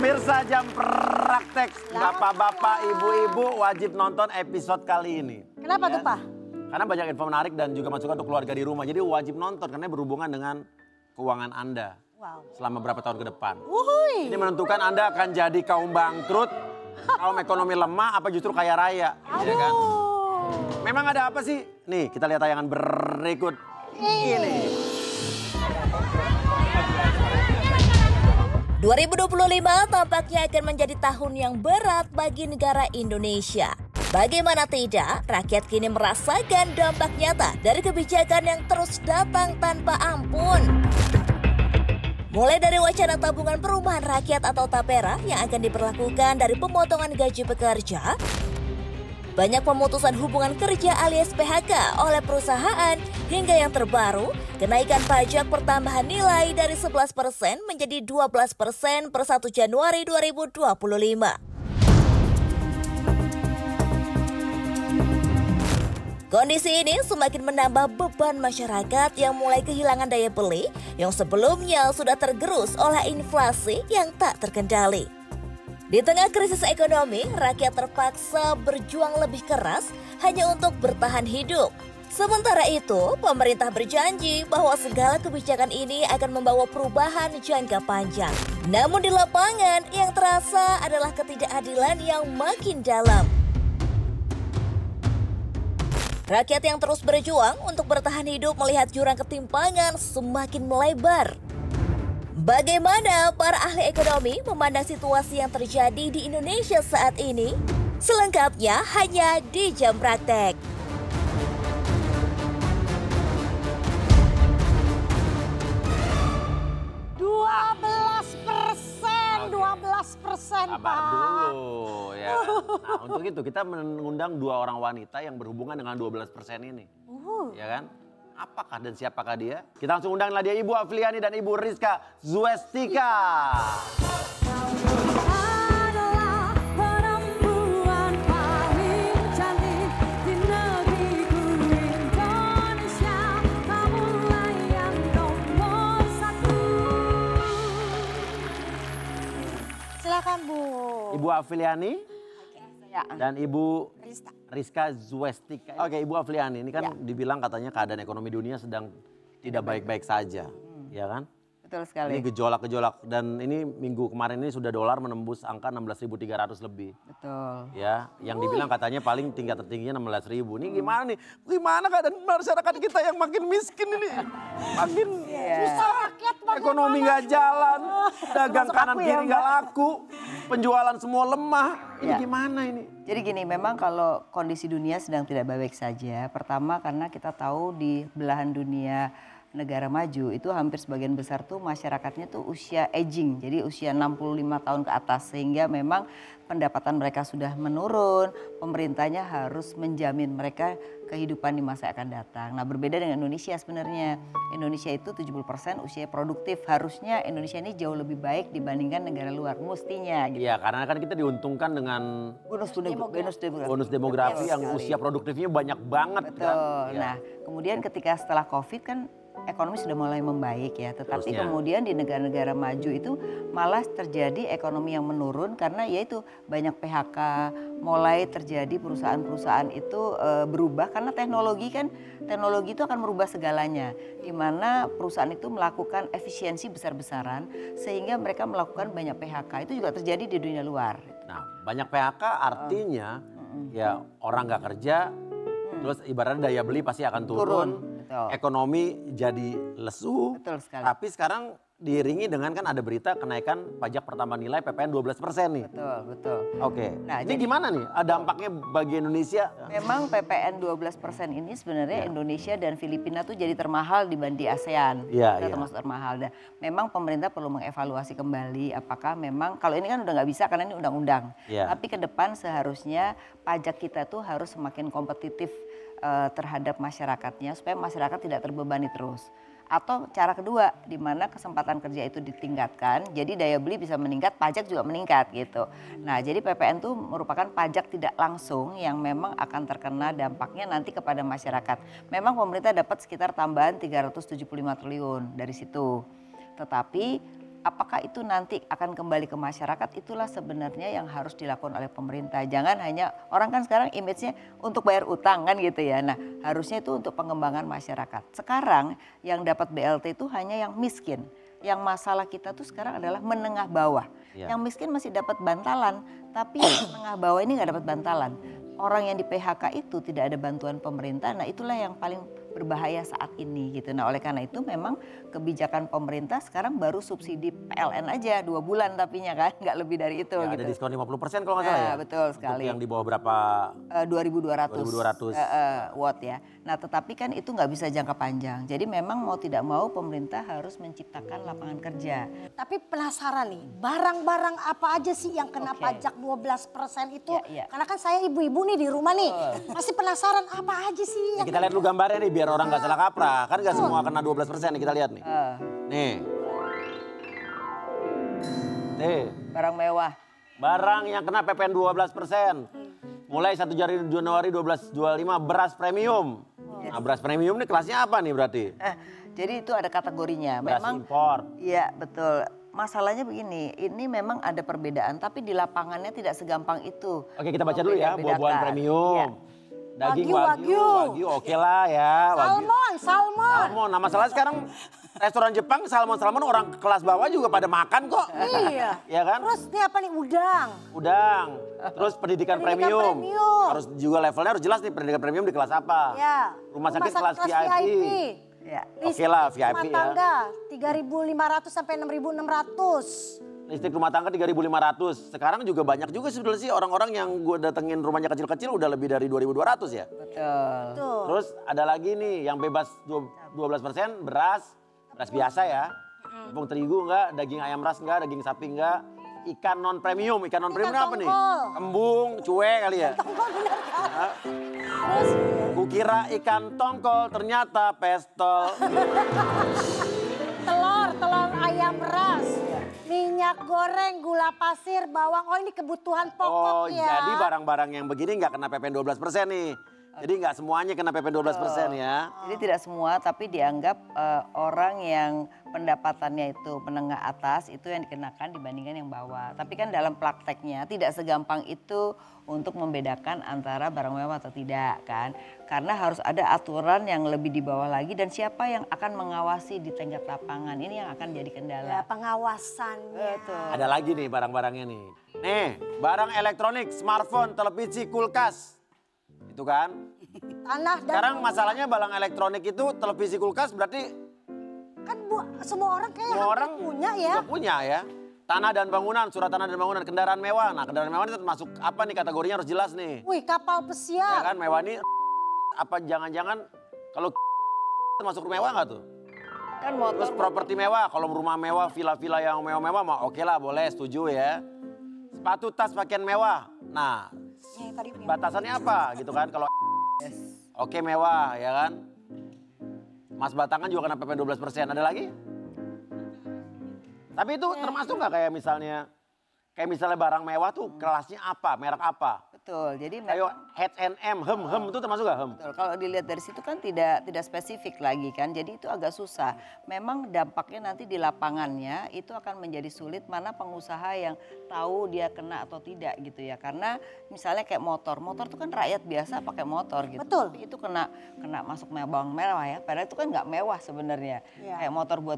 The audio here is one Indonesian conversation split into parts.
Pemirsa Jam Praktek, bapak-bapak, ibu-ibu wajib nonton episode kali ini. Kenapa tuh, Pak? Karena banyak info menarik dan juga masukan untuk keluarga di rumah. Jadi wajib nonton karena berhubungan dengan keuangan Anda selama berapa tahun ke depan. Ini menentukan Anda akan jadi kaum bangkrut, kaum ekonomi lemah, apa justru kaya raya. Ya kan? Memang ada apa sih? Nih kita lihat tayangan berikut ini. 2025 tampaknya akan menjadi tahun yang berat bagi negara Indonesia. Bagaimana tidak, rakyat kini merasakan dampak nyata dari kebijakan yang terus datang tanpa ampun. Mulai dari wacana tabungan perumahan rakyat atau TAPERA yang akan diberlakukan dari pemotongan gaji pekerja, banyak pemutusan hubungan kerja alias PHK oleh perusahaan, hingga yang terbaru, kenaikan pajak pertambahan nilai dari 11% menjadi 12% per 1 Januari 2025. Kondisi ini semakin menambah beban masyarakat yang mulai kehilangan daya beli yang sebelumnya sudah tergerus oleh inflasi yang tak terkendali. Di tengah krisis ekonomi, rakyat terpaksa berjuang lebih keras hanya untuk bertahan hidup. Sementara itu, pemerintah berjanji bahwa segala kebijakan ini akan membawa perubahan jangka panjang. Namun di lapangan, yang terasa adalah ketidakadilan yang makin dalam. Rakyat yang terus berjuang untuk bertahan hidup melihat jurang ketimpangan semakin melebar. Bagaimana para ahli ekonomi memandang situasi yang terjadi di Indonesia saat ini? Selengkapnya hanya di Jam Praktek. 12%, Sabar Pak. dulu ya. Nah untuk itu kita mengundang dua orang wanita yang berhubungan dengan 12% ini. Ya kan? Apakah dan siapakah dia? Kita langsung undanglah dia, Ibu Afiliani dan Ibu Rizka Zwestika. Silakan, Bu. Ibu Afiliani dan Ibu Rizka Zwestika. Oke, Ibu Afiliani, ini kan dibilang katanya keadaan ekonomi dunia sedang tidak baik-baik saja, ya kan? Betul sekali. Ini gejolak-gejolak dan ini minggu kemarin ini sudah dolar menembus angka 16.300 lebih. Betul. Ya, yang dibilang katanya paling tingkat tertingginya 16.000. Ini gimana nih? Gimana keadaan masyarakat kita yang makin miskin ini? Makin susah. Ekonomi nggak jalan, dagang kanan kiri nggak laku, penjualan semua lemah. Ini gimana ini? Jadi gini, memang kalau kondisi dunia sedang tidak baik saja. Pertama karena kita tahu di belahan dunia negara maju itu hampir sebagian besar tuh masyarakatnya tuh usia aging, jadi usia 65 tahun ke atas, sehingga memang pendapatan mereka sudah menurun, pemerintahnya harus menjamin mereka kehidupan di masa akan datang. Nah berbeda dengan Indonesia sebenarnya, Indonesia itu 70% usia produktif, harusnya Indonesia ini jauh lebih baik dibandingkan negara luar, mestinya. Gitu. Iya karena kan kita diuntungkan dengan bonus demografi yang usia produktifnya banyak banget. Betul, kan? Nah kemudian ketika setelah COVID kan ekonomi sudah mulai membaik ya, tetapi kemudian di negara-negara maju itu malah terjadi ekonomi yang menurun karena yaitu banyak PHK, mulai terjadi perusahaan-perusahaan itu berubah karena teknologi itu akan merubah segalanya, di mana perusahaan itu melakukan efisiensi besar-besaran sehingga mereka melakukan banyak PHK, itu juga terjadi di dunia luar. Nah banyak PHK artinya ya orang nggak kerja, terus ibaratnya daya beli pasti akan turun. Ekonomi jadi lesu, tapi sekarang diiringi dengan kan ada berita kenaikan pajak pertambahan nilai PPN 12% nih. Betul. Oke, nah, ini gimana nih dampaknya bagi Indonesia? Memang PPN 12% ini sebenarnya Indonesia dan Filipina tuh jadi termahal dibanding ASEAN. Kita termasuk termahal. Dan memang pemerintah perlu mengevaluasi kembali apakah memang, kalau ini kan udah nggak bisa karena ini undang-undang. Tapi ke depan seharusnya pajak kita tuh harus semakin kompetitif terhadap masyarakatnya supaya masyarakat tidak terbebani terus. Atau cara kedua, di mana kesempatan kerja itu ditingkatkan, jadi daya beli bisa meningkat, pajak juga meningkat gitu. Nah jadi PPN itu merupakan pajak tidak langsung yang memang akan terkena dampaknya nanti kepada masyarakat. Memang pemerintah dapat sekitar tambahan 375 triliun dari situ. Tetapi apakah itu nanti akan kembali ke masyarakat, itulah sebenarnya yang harus dilakukan oleh pemerintah. Jangan hanya, orang kan sekarang image-nya untuk bayar utang kan gitu ya. Nah harusnya itu untuk pengembangan masyarakat. Sekarang yang dapat BLT itu hanya yang miskin. Yang masalah kita tuh sekarang adalah menengah bawah. Yang miskin masih dapat bantalan, tapi yang menengah bawah ini nggak dapat bantalan. Orang yang di PHK itu tidak ada bantuan pemerintah, nah itulah yang paling berbahaya saat ini gitu. Nah oleh karena itu memang kebijakan pemerintah sekarang baru subsidi PLN aja 2 bulan tapinya kan, nggak lebih dari itu ya, gitu. Ada diskon 50% kalau nggak salah ya? Betul sekali. Untuk yang di bawah berapa? 2.200 watt ya. Nah tetapi kan itu nggak bisa jangka panjang. Jadi memang mau tidak mau pemerintah harus menciptakan lapangan kerja. Tapi penasaran nih, barang-barang apa aja sih yang kena pajak 12% itu? Karena kan saya ibu-ibu nih di rumah nih, masih penasaran apa aja sih? Ya, kita lihat dulu gambarnya nih biar orang nggak salah kaprah. Kan nggak semua kena 12% nih, kita lihat nih. Nih. Nih. Barang mewah. Barang yang kena PPN 12%. Mulai 1 Januari 1225 beras premium. Nah beras premium nih kelasnya apa nih berarti? Jadi itu ada kategorinya. Beras memang impor. Iya betul. Masalahnya begini, ini memang ada perbedaan tapi di lapangannya tidak segampang itu. Oke kita baca dulu ya, buah-buahan premium. Ya. Daging wagyu oke lah ya. Salmon. Nah masalah sekarang restoran Jepang salmon orang kelas bawah juga pada makan kok. Iya. Ya kan? Terus ini apa nih, udang. Terus pendidikan premium. Harus juga levelnya harus jelas nih pendidikan premium di kelas apa. Ya. Rumah sakit kelas VIP. Ya. Oke lah VIP ya. Rumah tangga 3.500 sampai 6.600. Listrik rumah tangga 3.500. Sekarang juga banyak juga sebetulnya sih orang-orang yang gue datengin rumahnya kecil-kecil udah lebih dari 2.200 ya. Betul. Terus ada lagi nih yang bebas 12% beras biasa ya. Tepung terigu enggak, daging ayam ras enggak, daging sapi enggak. Ikan non premium apa nih? Kembung, cuek kali ya. Nah, terus kukira ikan tongkol ternyata pestol. Telur ayam ras. Minyak goreng, gula pasir, bawang. Oh ini kebutuhan pokok ya. Oh jadi barang-barang yang begini nggak kena PPN 12% nih. Jadi nggak semuanya kena PPN 12% ya. Jadi tidak semua tapi dianggap orang yang pendapatannya itu menengah atas itu yang dikenakan dibandingkan yang bawah. Tapi kan dalam prakteknya tidak segampang itu untuk membedakan antara barang mewah atau tidak kan. Karena harus ada aturan yang lebih di bawah lagi dan siapa yang akan mengawasi di tingkat lapangan. Ini yang akan jadi kendala. Ya pengawasannya. Betul. Ada lagi nih barang-barangnya nih. Nih barang elektronik, smartphone, televisi, kulkas. Itu kan. Tanah dan sekarang masalahnya barang elektronik itu televisi kulkas berarti kan semua orang kayak punya ya. Punya ya. Tanah dan bangunan, surat tanah dan bangunan, kendaraan mewah. Nah kendaraan mewah ini termasuk apa nih kategorinya harus jelas nih. Wih kapal pesiar. Ya kan mewah ini apa jangan-jangan kalau termasuk mewah nggak tuh? Kan motor. Terus properti mewah, kalau rumah mewah, villa-villa yang mewah-mewah mah oke lah boleh setuju ya. Sepatu tas pakaian mewah. Nah batasannya apa gitu kan kalau oke mewah ya kan. Mas batangan juga kena PPN 12%. Ada lagi? Tapi itu termasuk nggak kayak misalnya barang mewah tuh kelasnya apa, merek apa? Betul. Jadi kayak H&M, hem itu termasuk nggak hem? Betul. Kalau dilihat dari situ kan tidak spesifik lagi kan. Jadi itu agak susah. Memang dampaknya nanti di lapangannya itu akan menjadi sulit mana pengusaha yang tahu dia kena atau tidak gitu ya. Karena misalnya kayak motor tuh kan rakyat biasa pakai motor gitu. Betul. Tapi itu kena masuk bawang mewah ya. Padahal itu kan nggak mewah sebenarnya. Ya. Kayak motor buat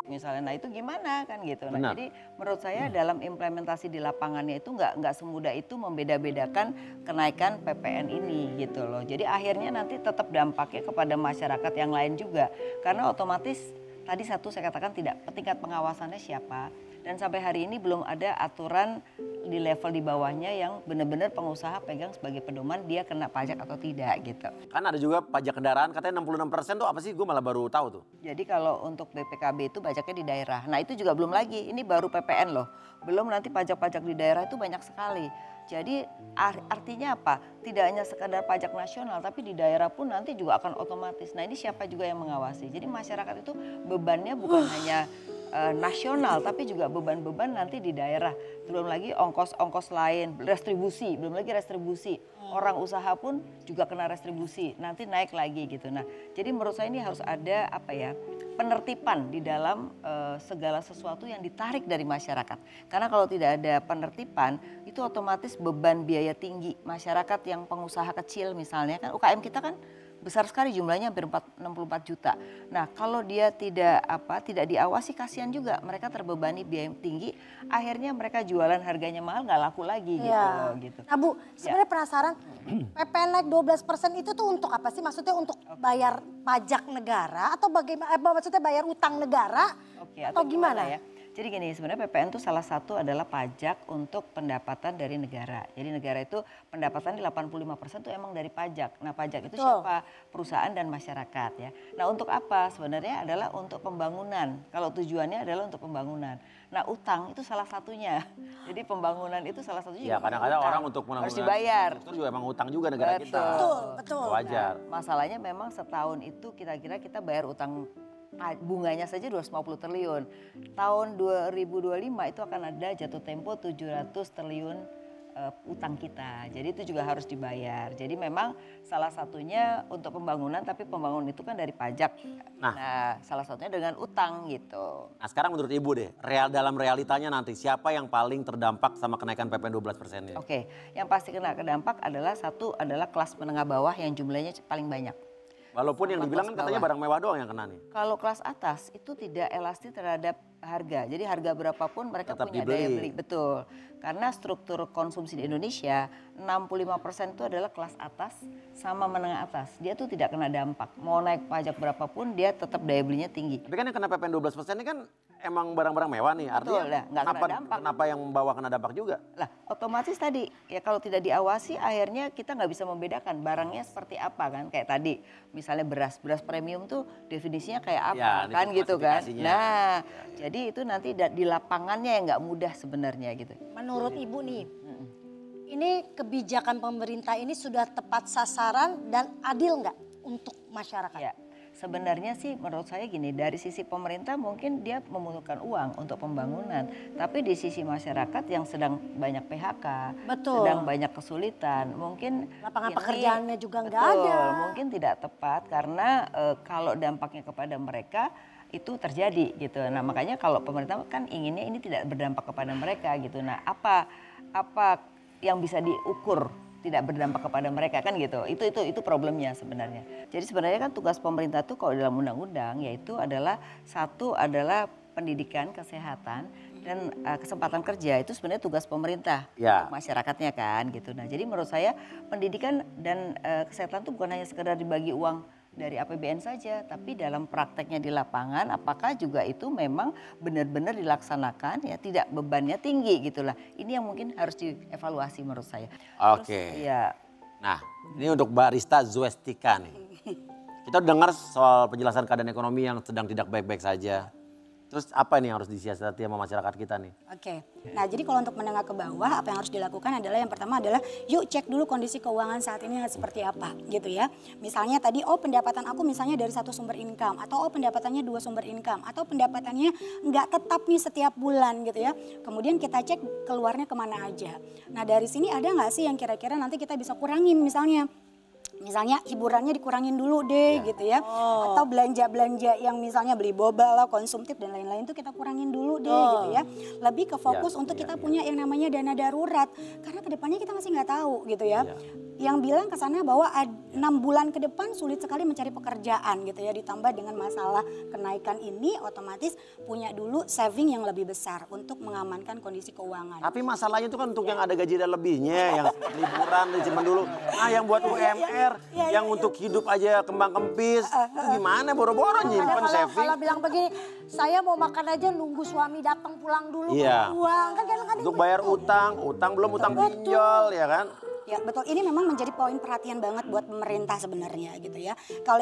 misalnya, nah itu gimana kan gitu. Nah, jadi menurut saya dalam implementasi di lapangannya itu nggak semudah itu membeda-bedakan kenaikan PPN ini gitu loh. Jadi akhirnya nanti tetap dampaknya kepada masyarakat yang lain juga. Karena otomatis tadi saya katakan tidak tingkat pengawasannya siapa. Dan sampai hari ini belum ada aturan di level di bawahnya yang benar-benar pengusaha pegang sebagai pedoman dia kena pajak atau tidak gitu. Kan ada juga pajak kendaraan katanya 66% tuh apa sih? Gue malah baru tahu tuh. Jadi kalau untuk BPKB itu pajaknya di daerah. Nah itu juga belum lagi, ini baru PPN loh. Belum nanti pajak-pajak di daerah itu banyak sekali. Jadi artinya apa? Tidak hanya sekadar pajak nasional tapi di daerah pun nanti juga akan otomatis. Nah ini siapa juga yang mengawasi. Jadi masyarakat itu bebannya bukan hanya nasional, tapi juga beban-beban nanti di daerah. Belum lagi ongkos-ongkos lain, restribusi, belum lagi restribusi. Orang usaha pun juga kena restribusi, nanti naik lagi gitu. Nah, jadi menurut saya ini harus ada penertiban di dalam segala sesuatu yang ditarik dari masyarakat. Karena kalau tidak ada penertiban, itu otomatis beban biaya tinggi. Masyarakat yang pengusaha kecil misalnya, kan UKM kita kan besar sekali jumlahnya, hampir 64 juta. Nah, kalau dia tidak diawasi, kasihan juga, mereka terbebani biaya tinggi, akhirnya mereka jualan harganya mahal, nggak laku lagi gitu. Nah Bu, sebenarnya penasaran, PPN naik 12% itu tuh untuk apa sih? Maksudnya untuk bayar pajak negara atau bagaimana? Maksudnya bayar utang negara atau gimana ya? Jadi gini, sebenarnya PPN itu salah satu adalah pajak untuk pendapatan dari negara. Jadi negara itu pendapatan di 85% itu emang dari pajak. Nah, pajak itu siapa? Perusahaan dan masyarakat ya. Nah, untuk apa? Sebenarnya adalah untuk pembangunan. Kalau tujuannya adalah untuk pembangunan. Nah, utang itu salah satunya. Jadi pembangunan itu salah satunya. Ya, kadang-kadang orang untuk harus dibayar. Itu juga emang utang juga negara kita. Betul. Wajar. Nah, masalahnya memang setahun itu kira-kira kita bayar utang bunganya saja 250 triliun. Tahun 2025 itu akan ada jatuh tempo 700 triliun utang kita. Jadi itu juga harus dibayar. Jadi memang salah satunya untuk pembangunan, tapi pembangunan itu kan dari pajak. Nah, salah satunya dengan utang gitu. Nah, sekarang menurut Ibu deh, dalam realitanya nanti siapa yang paling terdampak sama kenaikan PPN 12% ini? Oke, yang pasti kena terdampak adalah kelas menengah bawah yang jumlahnya paling banyak. Walaupun yang dibilang kan katanya barang mewah doang yang kena nih. Kalau kelas atas itu tidak elastis terhadap harga. Jadi harga berapapun mereka tetap punya daya beli. Betul. Karena struktur konsumsi di Indonesia 65% itu adalah kelas atas sama menengah atas. Dia tuh tidak kena dampak. Mau naik pajak berapapun dia tetap daya belinya tinggi. Tapi kan yang kena PPN 12% ini kan emang barang-barang mewah nih. Artinya kenapa yang membawa kena dampak juga? Lah otomatis tadi ya kalau tidak diawasi akhirnya kita nggak bisa membedakan barangnya seperti apa kan. Kayak tadi misalnya beras premium tuh definisinya kayak apa kan gitu kan. Nah jadi itu nanti di lapangannya yang nggak mudah sebenarnya gitu. Menurut Ibu nih, ini kebijakan pemerintah ini sudah tepat sasaran dan adil nggak untuk masyarakat? Ya, sebenarnya sih menurut saya gini, dari sisi pemerintah mungkin dia membutuhkan uang untuk pembangunan. Tapi di sisi masyarakat yang sedang banyak PHK, sedang banyak kesulitan, mungkin lapangan pekerjaannya juga nggak ada. Mungkin tidak tepat karena kalau dampaknya kepada mereka itu terjadi gitu. Nah makanya kalau pemerintah kan inginnya ini tidak berdampak kepada mereka gitu. Nah apa yang bisa diukur tidak berdampak kepada mereka kan gitu. Itu problemnya sebenarnya. Jadi sebenarnya kan tugas pemerintah tuh kalau dalam undang-undang yaitu adalah satu adalah pendidikan, kesehatan dan kesempatan kerja itu sebenarnya tugas pemerintah untuk masyarakatnya kan gitu. Nah jadi menurut saya pendidikan dan kesehatan tuh bukan hanya sekedar dibagi uang dari APBN saja, tapi dalam prakteknya di lapangan apakah juga itu memang benar-benar dilaksanakan ya, tidak bebannya tinggi gitulah. Ini yang mungkin harus dievaluasi menurut saya. Oke. Nah, ini untuk Barista Zwestika nih. Kita dengar soal penjelasan keadaan ekonomi yang sedang tidak baik-baik saja. Terus apa nih yang harus disiasati sama masyarakat kita nih? Oke, nah jadi kalau untuk menengah ke bawah apa yang harus dilakukan adalah yang pertama adalah yuk cek dulu kondisi keuangan saat ini seperti apa gitu ya. Misalnya tadi pendapatan aku misalnya dari satu sumber income atau pendapatannya 2 sumber income atau pendapatannya nggak tetap nih setiap bulan gitu ya. Kemudian kita cek keluarnya kemana aja. Nah dari sini ada nggak sih yang kira-kira nanti kita bisa kurangin misalnya hiburannya dikurangin dulu deh gitu ya. Atau belanja-belanja yang misalnya beli boba lah, konsumtif dan lain-lain itu kita kurangin dulu deh gitu ya. Lebih ke fokus untuk kita punya yang namanya dana darurat. Karena kedepannya kita masih nggak tahu gitu ya. Yang bilang kesannya bahwa 6 bulan ke depan sulit sekali mencari pekerjaan gitu ya. Ditambah dengan masalah kenaikan ini otomatis punya dulu saving yang lebih besar untuk mengamankan kondisi keuangan. Tapi masalahnya itu kan untuk yang ada gaji dan lebihnya, yang liburan zaman dulu. Nah yang buat UMR, yang untuk hidup aja kembang kempis, gimana boro-boro nyimpen saving? Kalau bilang begini, saya mau makan aja nunggu suami datang pulang dulu uang. Kan untuk bayar utang belum utang pinjol ya kan. Ya betul, ini memang menjadi poin perhatian banget buat pemerintah sebenarnya gitu ya. Kalau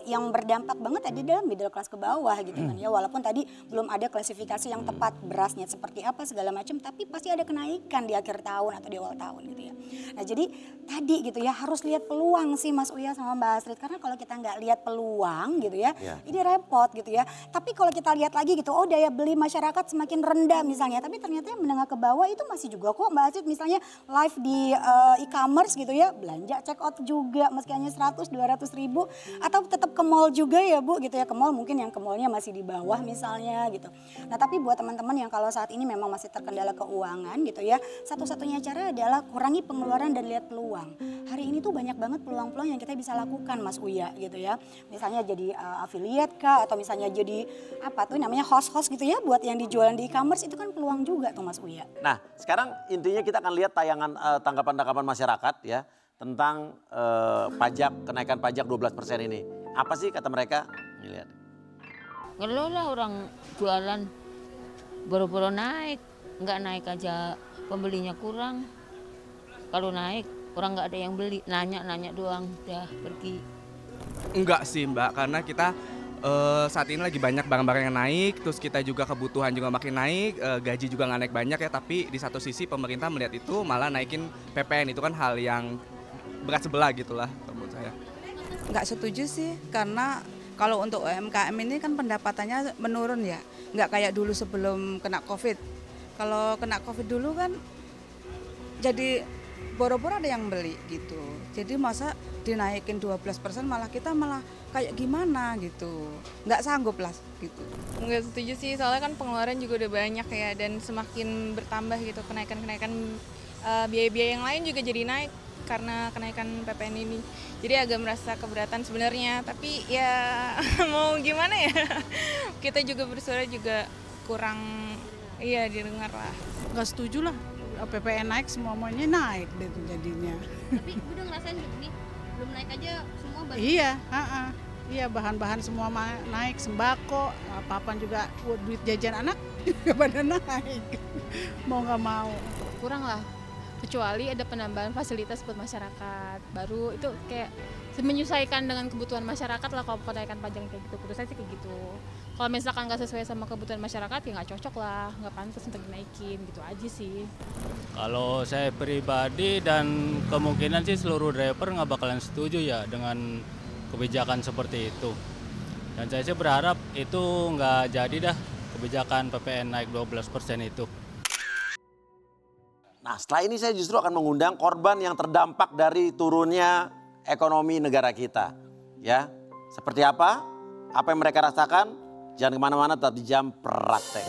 yang berdampak banget tadi adalah middle class ke bawah gitu kan ya. Walaupun tadi belum ada klasifikasi yang tepat berasnya seperti apa segala macam, tapi pasti ada kenaikan di akhir tahun atau di awal tahun gitu ya. Nah jadi tadi gitu ya harus lihat peluang sih Mas Uya sama Mbak Astrid, karena kalau kita nggak lihat peluang gitu ya, ini repot gitu ya. Tapi kalau kita lihat lagi gitu, oh daya beli masyarakat semakin rendah misalnya, tapi ternyata yang menengah ke bawah itu masih juga kok Mbak Astrid, misalnya live di e-commerce gitu ya, belanja check out juga meski hanya 100-200 ribu, atau tetap ke mall juga ya Bu gitu ya, ke mall mungkin yang ke mallnya masih di bawah misalnya gitu. Nah tapi buat teman-teman yang kalau saat ini memang masih terkendala keuangan gitu ya, satu-satunya cara adalah kurangi pengeluaran dan lihat peluang. Hari ini tuh banyak banget peluang-peluang yang kita bisa lakukan Mas Uya gitu ya. Misalnya jadi affiliate kah, atau misalnya jadi apa tuh namanya host-host gitu ya, buat yang dijualan di e-commerce itu kan peluang juga tuh Mas Uya. Nah sekarang intinya kita akan lihat tayangan tanggapan-tanggapan masyarakat ya tentang pajak, kenaikan pajak 12% ini. Apa sih kata mereka? Lihat. Ngeluh lah orang jualan boro-boro naik, nggak naik aja pembelinya kurang. Kalau naik orang nggak ada yang beli, nanya doang, udah pergi. Enggak sih Mbak, karena kita saat ini lagi banyak barang-barang yang naik, terus kita juga kebutuhan juga makin naik, gaji juga nggak naik banyak ya, tapi di satu sisi pemerintah melihat itu malah naikin PPN, itu kan hal yang berat sebelah gitulah menurut saya. Nggak setuju sih, karena kalau untuk UMKM ini kan pendapatannya menurun ya, nggak kayak dulu sebelum kena COVID. Kalau kena COVID dulu kan jadi boro-boro ada yang beli gitu. Jadi masa dinaikin 12% malah kita malah kayak gimana gitu. Nggak sanggup lah gitu. Nggak setuju sih, soalnya kan pengeluaran juga udah banyak ya, dan semakin bertambah gitu kenaikan-kenaikan biaya-biaya yang lain juga jadi naik karena kenaikan PPN ini. Jadi agak merasa keberatan sebenarnya, tapi ya mau gimana ya. Kita juga bersuara juga kurang didengar lah. Nggak setuju lah. PPN naik semuanya naik gitu jadinya. Tapi udah ngerasain begini, belum naik aja semua bahan. Iya bahan-bahan semua naik, sembako, apa-apa juga duit jajan anak juga pada naik. Mau nggak mau. Kurang lah, kecuali ada penambahan fasilitas buat masyarakat. Baru itu kayak menyesuaikan dengan kebutuhan masyarakat lah kalau kenaikan pajak kayak gitu. Menurut saya sih kayak gitu. Kalau misalkan nggak sesuai sama kebutuhan masyarakat ya nggak cocok lah, nggak pantas untuk dinaikin gitu aja sih. Kalau saya pribadi dan kemungkinan sih seluruh driver nggak bakalan setuju ya dengan kebijakan seperti itu. Dan saya sih berharap itu nggak jadi dah kebijakan PPN naik 12% itu. Nah setelah ini saya justru akan mengundang korban yang terdampak dari turunnya ekonomi negara kita. Ya, seperti apa yang mereka rasakan? Jangan kemana-mana, tetap di Jam Praktek.